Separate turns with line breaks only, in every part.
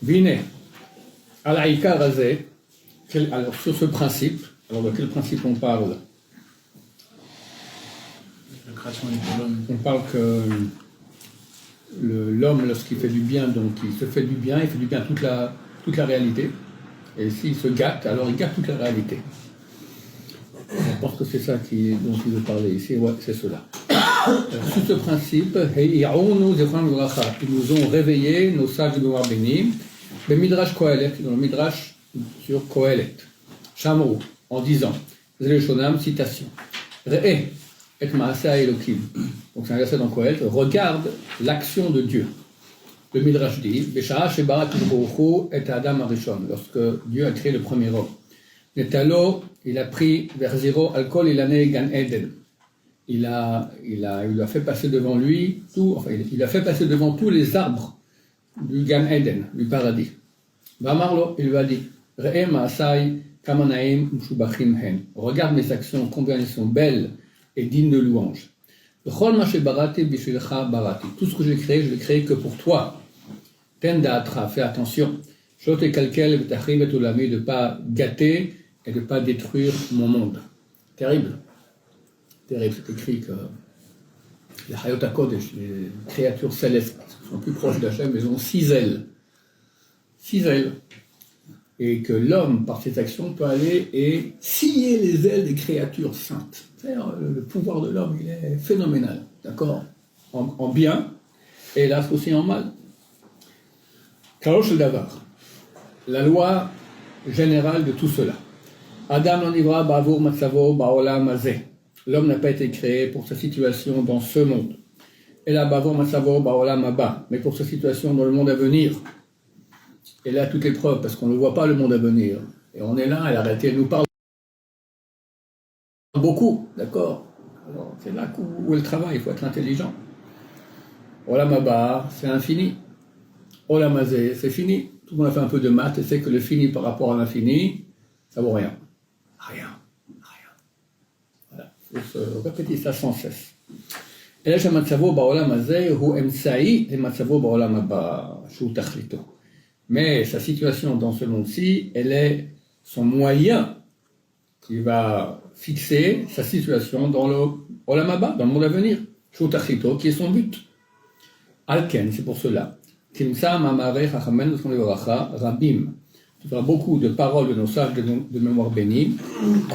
Vine, al-Aïkar Azé, alors sur ce principe, alors de quel principe on parle?
La création de l'homme.
On parle que l'homme, lorsqu'il fait du bien, donc il se fait du bien, il fait du bien toute la réalité. Et s'il se gâte, alors il gâte toute la réalité. Je pense que c'est ça dont il veut parler ici, ouais, c'est cela. Sous ce principe, ils nous ont réveillés, nos sages de Noir Béni, le Midrash Kohelet, dans le Midrash sur Kohelet, Shamrou, en disant, Zéléchonam, citation, Re'e, et Maasa Elokim. Donc c'est un verset dans Kohelet, regarde l'action de Dieu. Le Midrash dit, Besha'a Shebarat Boruchu et Adam Arishon, lorsque Dieu a créé le premier homme. Netalo, il a pris vers zéro, Alkol il a né Gan Eden. Il a fait passer devant lui il a fait passer devant tous les arbres du Gan Eden, du paradis. Vamarlo, il lui a dit, Re'e Ma'asai Kamanaim Mshubachim Hen. Regarde mes actions, combien elles sont belles et dignes de louange. Tout ce que j'ai créé, je l'ai créé que pour toi. Tenda'atra, fais attention. Shote kalkel v'tachrim et ulami, de ne pas gâter et de ne pas détruire mon monde. Terrible. Terrible, c'est écrit que les Hayot HaKodesh, les créatures célestes, sont plus proches d'Hachem, mais ont 6 ailes. 6 ailes. Et que l'homme, par ses actions, peut aller et scier les ailes des créatures saintes. C'est-à-dire, le pouvoir de l'homme, il est phénoménal, d'accord, en bien, et hélas aussi en mal. Karosh Davar, la loi générale de tout cela. Adam l'enivra ba'avour matzavo ba'olam hazeh. L'homme n'a pas été créé pour sa situation dans ce monde. Et là, ba'avour matzavo ba'olam haba, mais pour sa situation dans le monde à venir. Et là, toutes les preuves, parce qu'on ne voit pas le monde à venir. Et on est là, elle nous parle beaucoup, d'accord. Alors, c'est là où elle travaille, il faut être intelligent. Olam haba, c'est infini. Olam hazeh, c'est fini. Tout le monde a fait un peu de maths et sait que le fini par rapport à l'infini, ça vaut rien. Rien. Voilà, il faut se répéter ça sans cesse. Et là, shamatzavo ba'olam hazeh hu emtsa'i lematzavo ba'olam haba, shu tachlito. Mais sa situation dans ce monde-ci, elle est son moyen qui va fixer sa situation dans le Olam Haba, dans le monde à venir. Shutachito, qui est son but. Alken, c'est pour cela. Timsa mamare chachamen rabim. Tu feras beaucoup de paroles de nos sages de mémoire bénie.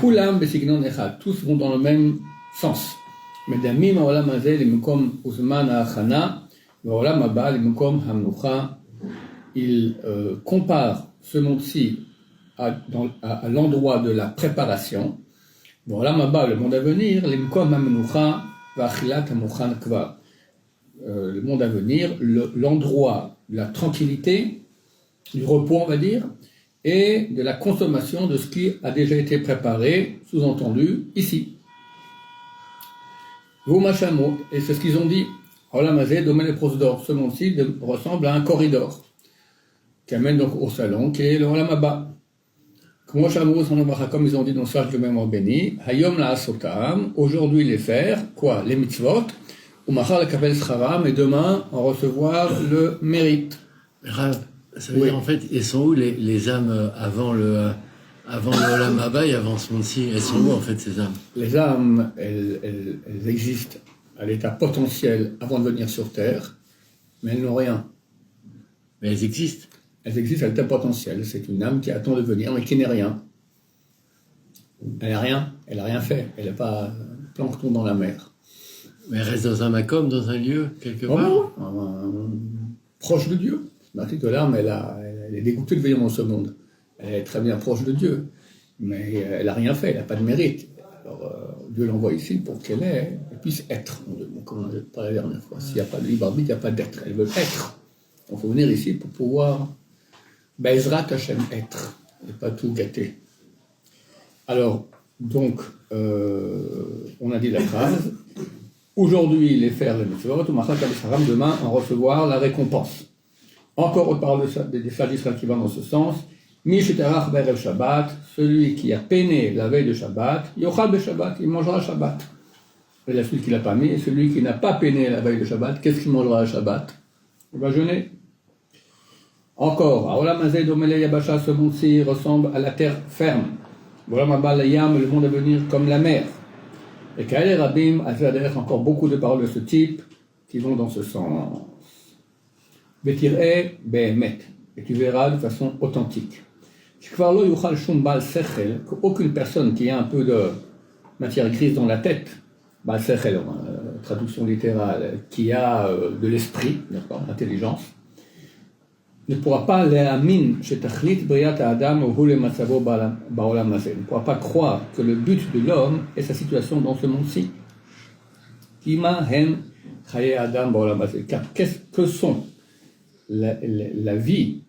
Kulam besignon echad. Tous vont dans le même sens. Medamim Olam hazeh limukom uzman ha'achana, Olam Haba limukom hamnucha. Il compare ce monde-ci à l'endroit de la préparation. Bon, là, le monde à venir, le monde à venir, l'endroit de la tranquillité, du repos, on va dire, et de la consommation de ce qui a déjà été préparé, sous-entendu, ici. Et c'est ce qu'ils ont dit. Ce monde-ci ressemble à un corridor qui amène donc au salon, qui est le Olam Haba. Comme ils ont dit dans le sage de mémoire béni, Hayom la asotam, aujourd'hui les faire, quoi? Les mitzvot, ou machar la kabel scharam, et demain en recevoir le mérite.
Rav, ça veut dire en fait, elles sont où les âmes avant le Olam Haba et avant ce monde-ci? Elles sont où en fait ces âmes?
Les âmes, elles existent à l'état potentiel avant de venir sur terre, mais elles n'ont rien.
Mais elles existent.
Elles existent à l'état potentiel. C'est une âme qui attend de venir, mais qui n'est rien. Elle n'a rien. Elle n'a rien fait. Elle n'est pas plancton dans la mer.
Mais elle reste dans un makom, dans un lieu, quelque part.
Proche de Dieu. Martin de l'âme, elle est dégoûtée de venir dans ce monde. Elle est très bien proche de Dieu. Mais elle n'a rien fait. Elle n'a pas de mérite. Alors, Dieu l'envoie ici pour qu'elle puisse être. Comme on a parlé la dernière fois. S'il n'y a pas de libre arbitre, il n'y a pas d'être. Elle veut être. Donc, il faut venir ici pour pouvoir Bezrat Hashem être, et pas tout gâter. Alors, donc, on a dit la phrase, aujourd'hui les faire les mitzvot, demain en recevoir la récompense. Encore on parle des sages d'Israël qui vont dans ce sens. Mishetarach be'erev Shabbat, celui qui a peiné la veille de Shabbat, yochal be'Shabbat, il mangera Shabbat. Et la suite qu'il n'a pas mis, celui qui n'a pas peiné la veille de Shabbat, qu'est-ce qu'il mangera à Shabbat? Il va jeûner. Encore, Aolam Hazeh Domele Yabasha, ce monde-ci ressemble à la terre ferme. Olam Haba Layam, le monde à venir comme la mer. Et Kael Rabim, Azadech, encore beaucoup de paroles de ce type qui vont dans ce sens. Betir'e Behemet, et tu verras de façon authentique. Qu'aucune personne qui a un peu de matière grise dans la tête, Baal Sechel, traduction littérale, qui a de l'esprit, d'accord, l'intelligence, ne pourra pas ne pourra pas croire que le but de l'homme est sa situation dans ce monde-ci. Car qu'est-ce que sont la vie,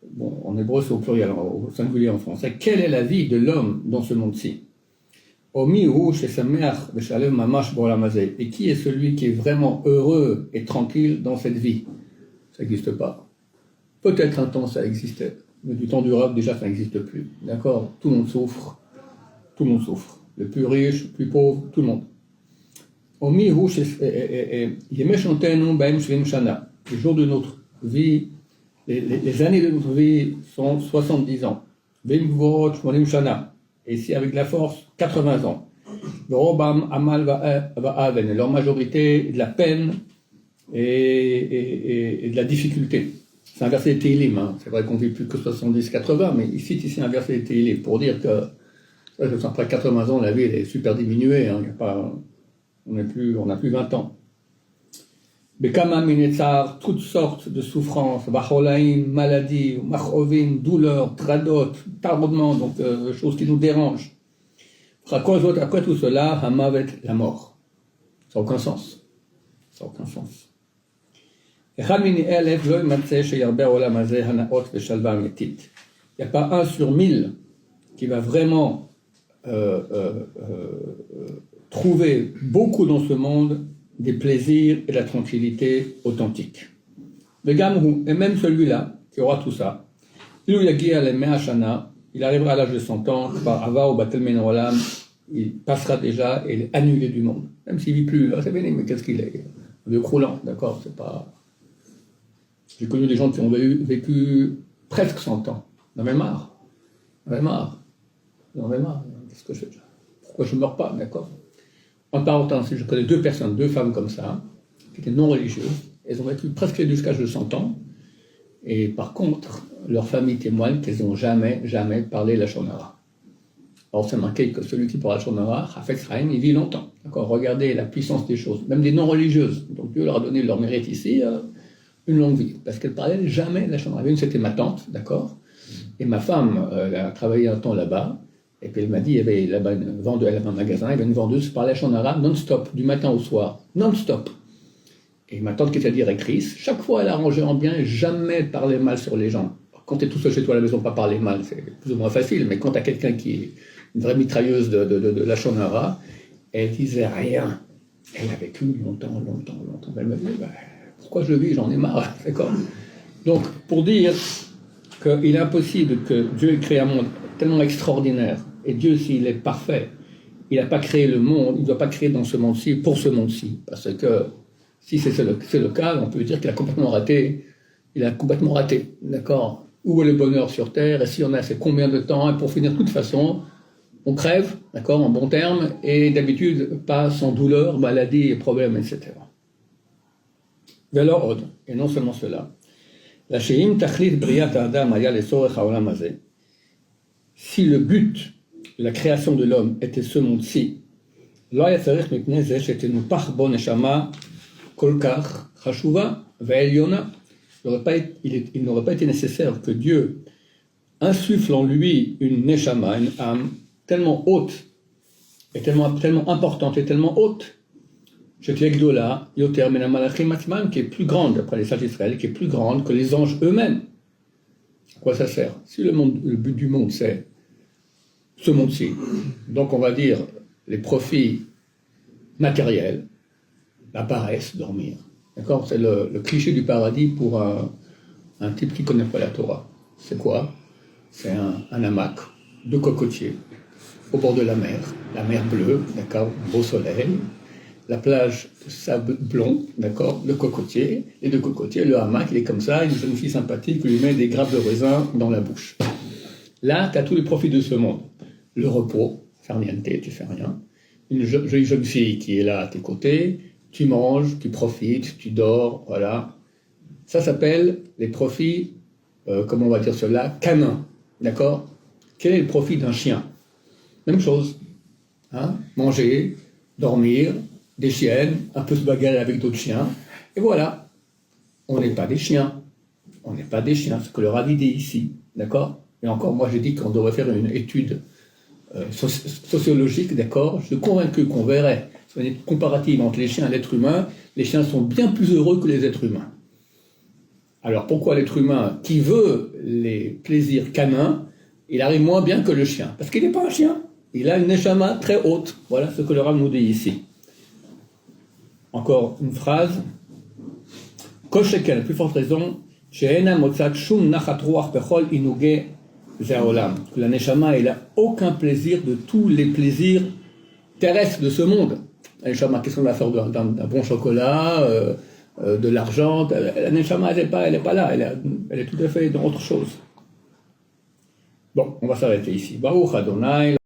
bon, en hébreu c'est au pluriel, au singulier en français, quelle est la vie de l'homme dans ce monde-ci? Et qui est celui qui est vraiment heureux et tranquille dans cette vie? Ça n'existe pas. Peut-être un temps ça existait, mais du temps du Rav déjà ça n'existe plus. D'accord? Tout le monde souffre. Tout le monde souffre. Le plus riche, le plus pauvre, tout le monde. Les jours de notre vie, les années de notre vie sont 70 ans. Et ici avec de la force, 80 ans. Leur majorité, de la peine et de la difficulté. C'est un verset de Tehillim, hein. C'est vrai qu'on vit plus que 70-80, mais il cite ici un verset de Tehillim pour dire que après 80 ans, la vie elle est super diminuée, hein. On n'a plus 20 ans. Bekama minetzar, toutes sortes de souffrances, bacholaim, maladies, machovim, douleurs, tradot, tardements, donc choses qui nous dérangent. Après tout cela, hamavet, la mort. Ça n'a aucun sens. Ça n'a aucun sens. Il n'y a pas 1 sur 1000 qui va vraiment trouver beaucoup dans ce monde des plaisirs et de la tranquillité authentique. Le Gamrou, et même celui-là, qui aura tout ça, il arrivera à l'âge de 100 ans, par Ava ou Batel Men Olam, il passera déjà et il est annulé du monde. Même s'il ne vit plus, c'est béni, mais qu'est-ce qu'il est? De croulant, d'accord, c'est pas... J'ai connu des gens qui ont vécu presque 100 ans. J'en avais marre. Qu'est-ce que je fais? Pourquoi je ne meurs pas, d'accord? En parenthèse, je connais 2 personnes, 2 femmes comme ça, qui étaient non religieuses. Elles ont vécu presque jusqu'à l'âge de 100 ans. Et par contre, leur famille témoigne qu'elles n'ont jamais parlé la Shonara. Alors c'est marqué que celui qui parle la Shonara, Hafetz Chaim, il vit longtemps. D'accord? Regardez la puissance des choses. Même des non religieuses. Donc Dieu leur a donné leur mérite ici. Une longue vie, parce qu'elle parlait jamais la Shonara. Une, c'était ma tante, d'accord? Et ma femme, elle a travaillé un temps là-bas, et puis elle m'a dit, il y avait là-bas une vendeuse, elle avait un magasin, il y avait une vendeuse qui parlait la Shonara non-stop, du matin au soir, non-stop. Et ma tante qui était directrice, chaque fois elle arrangeait en bien, jamais parlait mal sur les gens. Quand tu es tout seul chez toi à la maison, pas parler mal, c'est plus ou moins facile, mais quand tu as quelqu'un qui est une vraie mitrailleuse de la Shonara, elle disait rien. Elle a vécu longtemps. Elle m'a dit, pourquoi je vis? J'en ai marre, d'accord? Donc, pour dire qu'il est impossible que Dieu ait créé un monde tellement extraordinaire, et Dieu, s'il est parfait, il n'a pas créé le monde, il ne doit pas créer dans ce monde-ci pour ce monde-ci, parce que si c'est le cas, on peut dire qu'il a complètement raté, d'accord? Où est le bonheur sur Terre? Et si on a, c'est combien de temps? Et pour finir, de toute façon, on crève, d'accord, en bon terme, et d'habitude, pas sans douleur, maladie, problèmes, etc. Et non seulement cela. Si le but de la création de l'homme était ce monde-ci, il n'aurait pas été nécessaire que Dieu insuffle en lui une neshama, une âme tellement haute, et tellement importante et tellement haute, qui est plus grande, d'après les sages d'Israël, qui est plus grande que les anges eux-mêmes. À quoi ça sert? Si le but du monde, c'est ce monde-ci, donc on va dire les profits matériels, la paresse, dormir. D'accord? C'est le cliché du paradis pour un type qui ne connaît pas la Torah. C'est quoi? C'est un hamac de cocotiers au bord de la mer bleue, d'accord, beau soleil. la plage de sable blond, d'accord, le cocotier, les deux cocotiers, le hamac, il est comme ça, une jeune fille sympathique lui met des grappes de raisin dans la bouche. Là, tu as tous les profits de ce monde. Le repos, farniente, tu fais rien. Une jolie jeune fille qui est là à tes côtés, tu manges, tu profites, tu dors, voilà. Ça s'appelle les profits, comment on va dire cela, canins, d'accord? Quel est le profit d'un chien? Même chose, hein? Manger, dormir, des chiennes, un peu se bagarrer avec d'autres chiens, et voilà. On n'est pas des chiens. On n'est pas des chiens, c'est ce que le Ravi dit ici, d'accord? Et encore, moi j'ai dit qu'on devrait faire une étude sociologique, d'accord? Je suis convaincu qu'on verrait, sur une comparative entre les chiens et l'être humain, les chiens sont bien plus heureux que les êtres humains. Alors pourquoi l'être humain, qui veut les plaisirs canins, il arrive moins bien que le chien? Parce qu'il n'est pas un chien, il a une neshama très haute. Voilà ce que le Rav nous dit ici. Encore une phrase. Kol shekel, plus forte raison, she'ena motzat shum nachat ruach bechol inuge ze'olam. La neshama, elle n'a aucun plaisir de tous les plaisirs terrestres de ce monde. La neshama, qu'est-ce qu'on va faire d'un bon chocolat, de l'argent? La neshama, elle n'est pas là, elle est tout à fait dans autre chose. Bon, on va s'arrêter ici. Baruch Adonai.